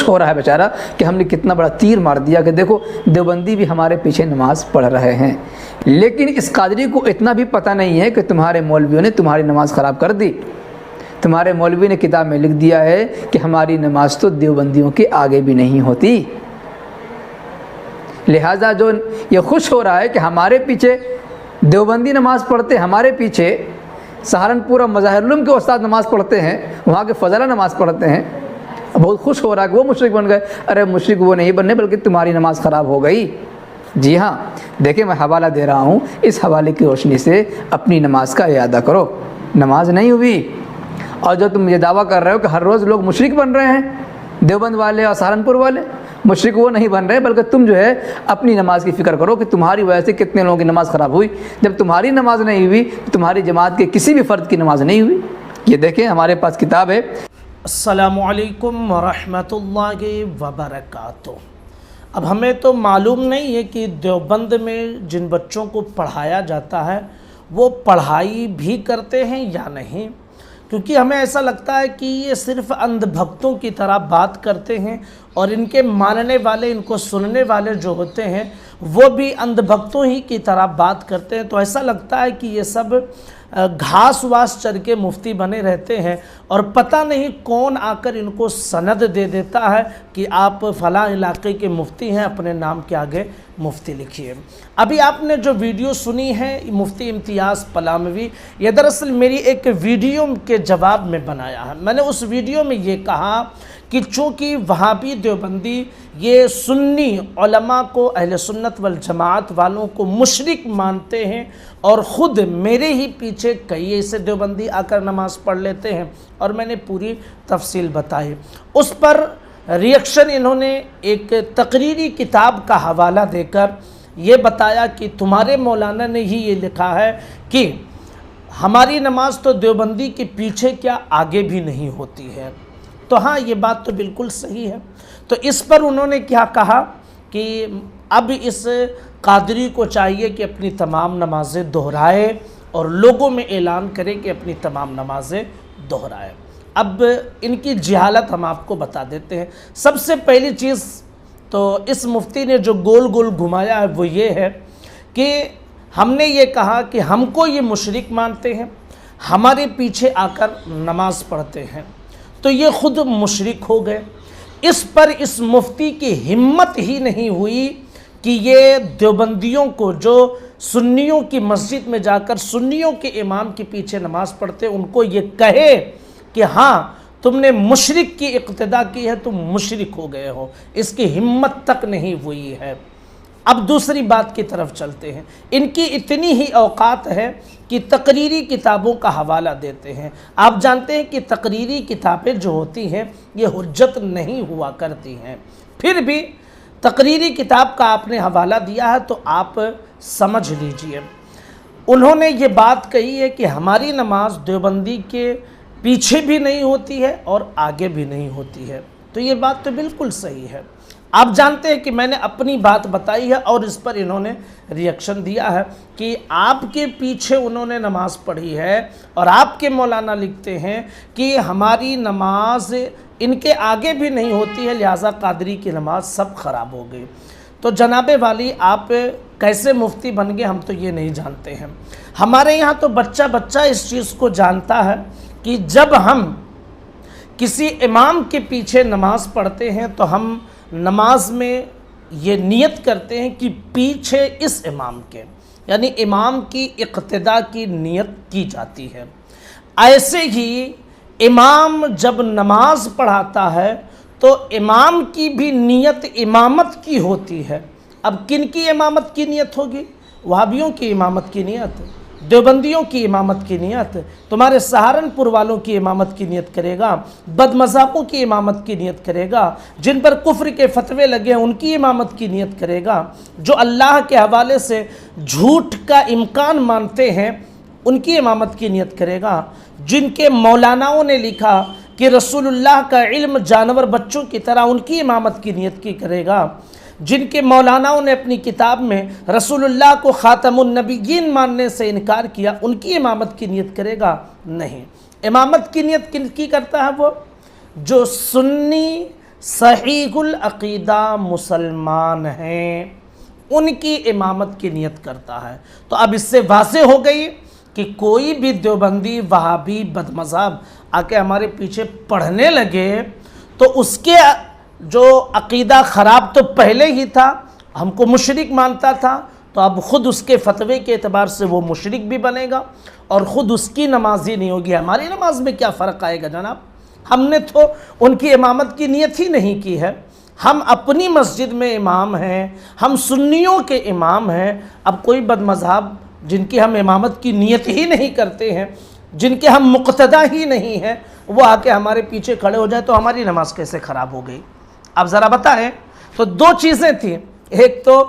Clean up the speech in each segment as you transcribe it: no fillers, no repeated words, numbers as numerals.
ہو رہا ہے بیچارہ کہ ہم نے کتنا بڑا تیر مار دیا کہ دیکھو دیوبندی بھی ہمارے پیچھے نماز پڑھ رہے ہیں، لیکن اس قادری کو اتنا بھی پتہ نہیں ہے کہ تمہارے مولویوں نے تمہاری نماز خراب کر دی۔ تمہارے مولوی نے کتاب میں لکھ دیا ہے کہ ہماری نماز تو دیوبندیوں کے آگے بھی نہیں ہوتی، لہٰذا جو یہ خوش ہو رہا ہے کہ ہمارے پیچھے دیوبندی نماز پڑھتے، ہمارے پیچھے سہارنپور اور مظاہر العلوم کے استاد نماز پڑھتے ہیں، وہاں کے فضلہ نماز پڑھتے ہیں، بہت خوش ہو رہا ہے کہ وہ مشرک بن گئے۔ ارے مشرک وہ نہیں بننے بلکہ تمہاری نماز خراب ہو گئی۔ جی ہاں، دیکھیں میں حوالہ دے رہا ہوں، اس حوالے کی روشنی سے اپنی نماز کا اعادہ کرو، نماز نہیں ہوئی۔ اور جو تم یہ دعویٰ کر رہے ہو کہ ہر روز لوگ مشرک بن رہے ہیں، دیوبند والے اور سہارنپور والے، مشرک وہ نہیں بن رہے بلکہ تم جو ہے اپنی نماز کی فکر کرو کہ تمہاری وجہ سے کتنے لوگوں کی نماز خراب ہوئی۔ جب تمہاری نماز نہیں ہوئی تو تمہاری جماعت کے کسی بھی فرد کی نماز نہیں ہوئی۔ یہ دیکھیں ہمارے پاس کتاب ہے۔ السلام علیکم ورحمۃ اللہ وبرکاتہ۔ اب ہمیں تو معلوم نہیں ہے کہ دیوبند میں جن بچوں کو پڑھایا جاتا ہے وہ پڑھائی بھی کرتے ہیں یا نہیں، کیونکہ ہمیں ایسا لگتا ہے کہ یہ صرف اندھ بھکتوں کی طرح بات کرتے ہیں اور ان کے ماننے والے، ان کو سننے والے جو ہوتے ہیں وہ بھی اندھ بھکتوں ہی کی طرح بات کرتے ہیں۔ تو ایسا لگتا ہے کہ یہ سب گھاس واس چر کے مفتی بنے رہتے ہیں اور پتہ نہیں کون آ کر ان کو سند دے دیتا ہے کہ آپ فلاں علاقے کے مفتی ہیں، اپنے نام کے آگے مفتی لکھیے۔ ابھی آپ نے جو ویڈیو سنی ہے مفتی امتیاز پلاموی، یہ دراصل میری ایک ویڈیو کے جواب میں بنایا ہے۔ میں نے اس ویڈیو میں یہ کہا کہ چونکہ وہابی دیوبندی یہ سنی علماء کو، اہل سنت والجماعت والوں کو مشرک مانتے ہیں اور خود میرے ہی پیچھے کئی ایسے دیوبندی آ کر نماز پڑھ لیتے ہیں، اور میں نے پوری تفصیل بتائی۔ اس پر ریئیکشن انہوں نے ایک تقریری کتاب کا حوالہ دے کر یہ بتایا کہ تمہارے مولانا نے ہی یہ لکھا ہے کہ ہماری نماز تو دیوبندی کے پیچھے کیا آگے بھی نہیں ہوتی ہے۔ تو ہاں یہ بات تو بالکل صحیح ہے۔ تو اس پر انہوں نے کیا کہا کہ اب اس قادری کو چاہیے کہ اپنی تمام نمازیں دہرائے اور لوگوں میں اعلان کرے کہ اپنی تمام نمازیں دہرائے۔ اب ان کی جہالت ہم آپ کو بتا دیتے ہیں۔ سب سے پہلی چیز تو اس مفتی نے جو گول گول گھمایا ہے وہ یہ ہے کہ ہم نے یہ کہا کہ ہم کو یہ مشرک مانتے ہیں، ہمارے پیچھے آ کر نماز پڑھتے ہیں، تو یہ خود مشرک ہو گئے۔ اس پر اس مفتی کی ہمت ہی نہیں ہوئی کہ یہ دیوبندیوں کو جو سنیوں کی مسجد میں جا کر سنیوں کے امام کے پیچھے نماز پڑھتے ان کو یہ کہے کہ ہاں تم نے مشرک کی اقتدا کی ہے، تم مشرک ہو گئے ہو۔ اس کی ہمت تک نہیں ہوئی ہے۔ اب دوسری بات کی طرف چلتے ہیں۔ ان کی اتنی ہی اوقات ہے کہ تقریری کتابوں کا حوالہ دیتے ہیں۔ آپ جانتے ہیں کہ تقریری کتابیں جو ہوتی ہیں یہ حجت نہیں ہوا کرتی ہیں، پھر بھی تقریری کتاب کا آپ نے حوالہ دیا ہے تو آپ سمجھ لیجئے۔ انہوں نے یہ بات کہی ہے کہ ہماری نماز دیوبندی کے پیچھے بھی نہیں ہوتی ہے اور آگے بھی نہیں ہوتی ہے، تو یہ بات تو بالکل صحیح ہے۔ آپ جانتے ہیں کہ میں نے اپنی بات بتائی ہے اور اس پر انہوں نے ریئیکشن دیا ہے کہ آپ کے پیچھے انہوں نے نماز پڑھی ہے اور آپ کے مولانا لکھتے ہیں کہ ہماری نماز ان کے آگے بھی نہیں ہوتی ہے، لہٰذا قادری کی نماز سب خراب ہو گئی۔ تو جناب والی آپ کیسے مفتی بن گئے ہم تو یہ نہیں جانتے ہیں۔ ہمارے یہاں تو بچہ بچہ اس چیز کو جانتا ہے کہ جب ہم کسی امام کے پیچھے نماز پڑھتے ہیں تو ہم نماز میں یہ نیت کرتے ہیں کہ پیچھے اس امام کے، یعنی امام کی اقتدا کی نیت کی جاتی ہے۔ ایسے ہی امام جب نماز پڑھاتا ہے تو امام کی بھی نیت امامت کی ہوتی ہے۔ اب کن کی امامت کی نیت ہوگی؟ وہابیوں کی امامت کی نیت، دیوبندیوں کی امامت کی نیت، تمہارے سہارنپور والوں کی امامت کی نیت کرے گا، بد مذہبوں کی امامت کی نیت کرے گا، جن پر کفر کے فتوے لگے ہیں ان کی امامت کی نیت کرے گا، جو اللہ کے حوالے سے جھوٹ کا امکان مانتے ہیں ان کی امامت کی نیت کرے گا، جن کے مولاناؤں نے لکھا کہ رسول اللہ کا علم جانور بچوں کی طرح ان کی امامت کی نیت کی کرے گا، جن کے مولاناؤں نے اپنی کتاب میں رسول اللہ کو خاتم النبیین ماننے سے انکار کیا ان کی امامت کی نیت کرے گا؟ نہیں۔ امامت کی نیت کن کی کرتا ہے؟ وہ جو سنی صحیح العقیدہ مسلمان ہیں ان کی امامت کی نیت کرتا ہے۔ تو اب اس سے واضح ہو گئی کہ کوئی بھی دیوبندی وہابی بدمذہب آ کے ہمارے پیچھے پڑھنے لگے تو اس کے جو عقیدہ خراب تو پہلے ہی تھا، ہم کو مشرک مانتا تھا، تو اب خود اس کے فتوے کے اعتبار سے وہ مشرک بھی بنے گا اور خود اس کی نماز ہی نہیں ہوگی۔ ہماری نماز میں کیا فرق آئے گا جناب؟ ہم نے تو ان کی امامت کی نیت ہی نہیں کی ہے، ہم اپنی مسجد میں امام ہیں، ہم سنیوں کے امام ہیں۔ اب کوئی بدمذہب جن کی ہم امامت کی نیت ہی نہیں کرتے ہیں، جن کے ہم مقتدی ہی نہیں ہیں، وہ آ کے ہمارے پیچھے کھڑے ہو جائے تو ہماری نماز کیسے خراب ہو گئی؟ اب ذرا بتائیں۔ تو دو چیزیں تھیں، ایک تو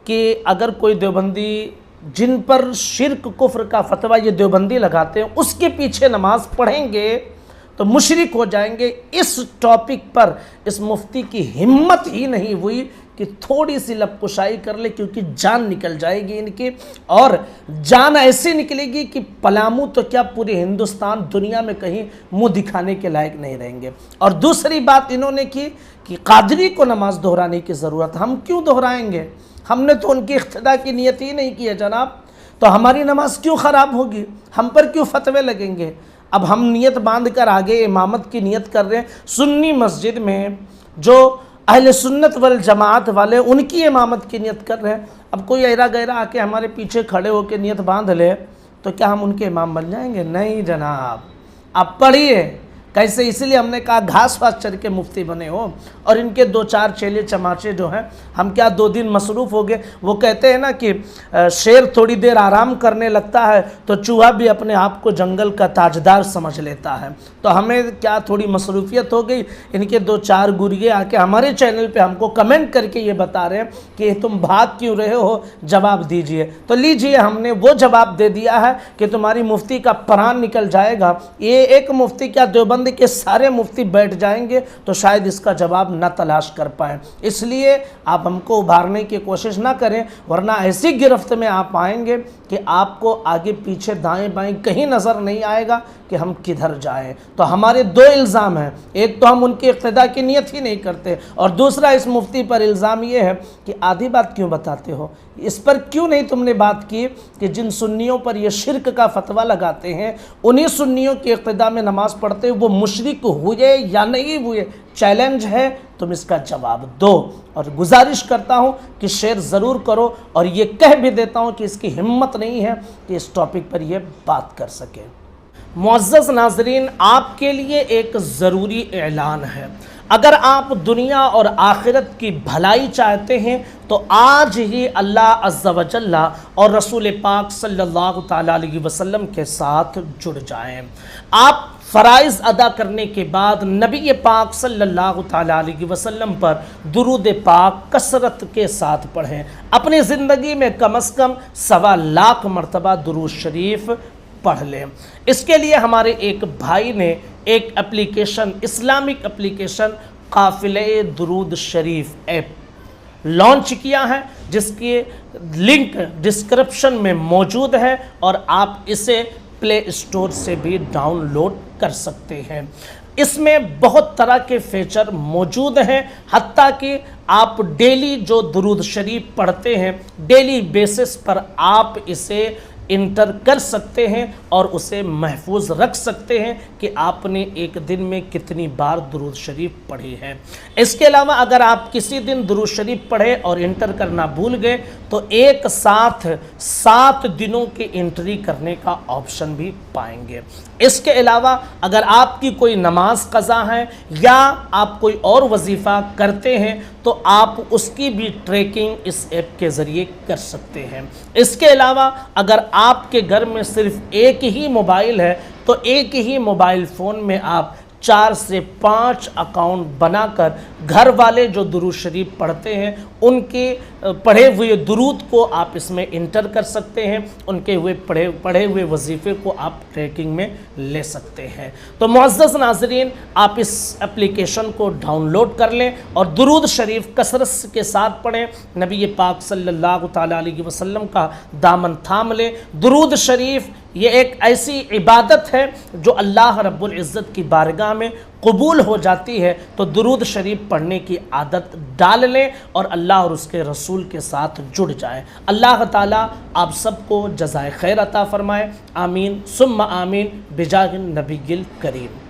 کہ اگر کوئی دیوبندی جن پر شرک کفر کا فتویٰ یہ دیوبندی لگاتے ہیں اس کے پیچھے نماز پڑھیں گے تو مشرک ہو جائیں گے۔ اس ٹاپک پر اس مفتی کی ہمت ہی نہیں ہوئی کہ تھوڑی سی لب کشائی کر لے، کیونکہ جان نکل جائے گی ان کی، اور جان ایسی نکلے گی کہ پلامو تو کیا پورے ہندوستان دنیا میں کہیں منہ دکھانے کے لائق نہیں رہیں گے۔ اور دوسری بات انہوں نے کی کہ قادری کو نماز دہرانے کی ضرورت، ہم کیوں دہرائیں گے؟ ہم نے تو ان کی اقتداء کی نیت ہی نہیں کی ہے جناب، تو ہماری نماز کیوں خراب ہوگی؟ ہم پر کیوں فتوے لگیں گے؟ اب ہم نیت باندھ کر آگے امامت کی نیت کر رہے ہیں، سنی مسجد میں جو اہل سنت والجماعت والے ان کی امامت کی نیت کر رہے ہیں، اب کوئی ایرا گیرا آ کے ہمارے پیچھے کھڑے ہو کے نیت باندھ لے تو کیا ہم ان کے امام بن جائیں گے؟ نہیں جناب۔ آپ پڑھیے کیسے، اس لیے ہم نے کہا گھاس واس چر کے مفتی بنے ہو، اور ان کے دو چار چیلے چماچے جو ہیں، ہم کیا 2 دن مصروف ہو گئے؟ وہ کہتے ہیں نا کہ شیر تھوڑی دیر آرام کرنے لگتا ہے تو چوہا بھی اپنے آپ کو جنگل کا تاجدار سمجھ لیتا ہے۔ تو ہمیں کیا تھوڑی مصروفیت ہو گئی، ان کے 2-4 گرگے آ کے ہمارے چینل پہ ہم کو کمنٹ کر کے یہ بتا رہے ہیں کہ تم بھاگ کیوں رہے ہو، جواب دیجئے۔ تو لیجئے، ہم نے وہ جواب دے دیا ہے کہ تمہاری مفتی کا پران نکل جائے گا۔ یہ ایک مفتی کیا دیوبند کے سارے مفتی بیٹھ جائیں گے تو شاید اس کا جواب نہ تلاش کر پائیں۔ اس لیے آپ ہم کو ابھارنے کی کوشش نہ کریں، ورنہ ایسی گرفت میں آپ آئیں گے کہ آپ کو آگے پیچھے دائیں بائیں کہیں نظر نہیں آئے گا کہ ہم کدھر جائیں۔ تو ہمارے 2 الزام ہیں، ایک تو ہم ان کی اقتداء کی نیت ہی نہیں کرتے، اور دوسرا اس مفتی پر الزام یہ ہے کہ آدھی بات کیوں بتاتے ہو؟ اس پر کیوں نہیں تم نے بات کی کہ جن سنیوں پر یہ شرک کا فتویٰ لگاتے ہیں انہی سنیوں کی اقتداء میں نماز پڑھتے ہوئے وہ مشرک ہوئے یا نہیں ہوئے؟ چیلنج ہے، تم اس کا جواب دو۔ اور گزارش کرتا ہوں کہ شیئر ضرور کرو، اور یہ کہہ بھی دیتا ہوں کہ اس کی ہمت نہیں ہے کہ اس ٹاپک پر یہ بات کر سکے۔ معزز ناظرین، آپ کے لیے ایک ضروری اعلان ہے۔ اگر آپ دنیا اور آخرت کی بھلائی چاہتے ہیں تو آج ہی اللہ عز و جل اور رسول پاک صلی اللہ تعالیٰ علیہ وسلم کے ساتھ جڑ جائیں۔ آپ فرائض ادا کرنے کے بعد نبی پاک صلی اللہ تعالیٰ علیہ وسلم پر درود پاک کثرت کے ساتھ پڑھیں۔ اپنی زندگی میں کم از کم 1.25 لاکھ مرتبہ درود شریف پڑھ لیں۔ اس کے لیے ہمارے ایک بھائی نے ایک اپلیکیشن، اسلامک اپلیکیشن قافلہ درود شریف ایپ لانچ کیا ہے، جس کی لنک ڈسکرپشن میں موجود ہے، اور آپ اسے پلے اسٹور سے بھی ڈاؤن لوڈ کر سکتے ہیں۔ اس میں بہت طرح کے فیچر موجود ہیں، حتیٰ کہ آپ ڈیلی جو درود شریف پڑھتے ہیں ڈیلی بیسس پر آپ اسے انٹر کر سکتے ہیں اور اسے محفوظ رکھ سکتے ہیں کہ آپ نے ایک دن میں کتنی بار درود شریف پڑھی ہے۔ اس کے علاوہ اگر آپ کسی دن درود شریف پڑھے اور انٹر کرنا بھول گئے تو ایک ساتھ 7 دنوں کی انٹری کرنے کا آپشن بھی پائیں گے۔ اس کے علاوہ اگر آپ کی کوئی نماز قضا ہے یا آپ کوئی اور وظیفہ کرتے ہیں تو آپ اس کی بھی ٹریکنگ اس ایپ کے ذریعے کر سکتے ہیں۔ اس کے علاوہ اگر آپ کے گھر میں صرف ایک ہی موبائل ہے تو ایک ہی موبائل فون میں آپ 4 سے 5 اکاؤنٹ بنا کر گھر والے جو درود شریف پڑھتے ہیں ان کے پڑھے ہوئے درود کو آپ اس میں انٹر کر سکتے ہیں، ان کے پڑھے ہوئے وظیفے کو آپ ٹریکنگ میں لے سکتے ہیں۔ تو معزز ناظرین، آپ اس اپلیکیشن کو ڈاؤن لوڈ کر لیں اور درود شریف کثرت کے ساتھ پڑھیں، نبی پاک صلی اللہ تعالیٰ علیہ وسلم کا دامن تھام لیں۔ درود شریف یہ ایک ایسی عبادت ہے جو اللہ رب العزت کی بارگاہ میں قبول ہو جاتی ہے، تو درود شریف پڑھنے کی عادت ڈال لیں اور اللہ اور اس کے رسول کے ساتھ جڑ جائیں۔ اللہ تعالیٰ آپ سب کو جزائے خیر عطا فرمائے، آمین ثم آمین بجاہ النبی الکریم۔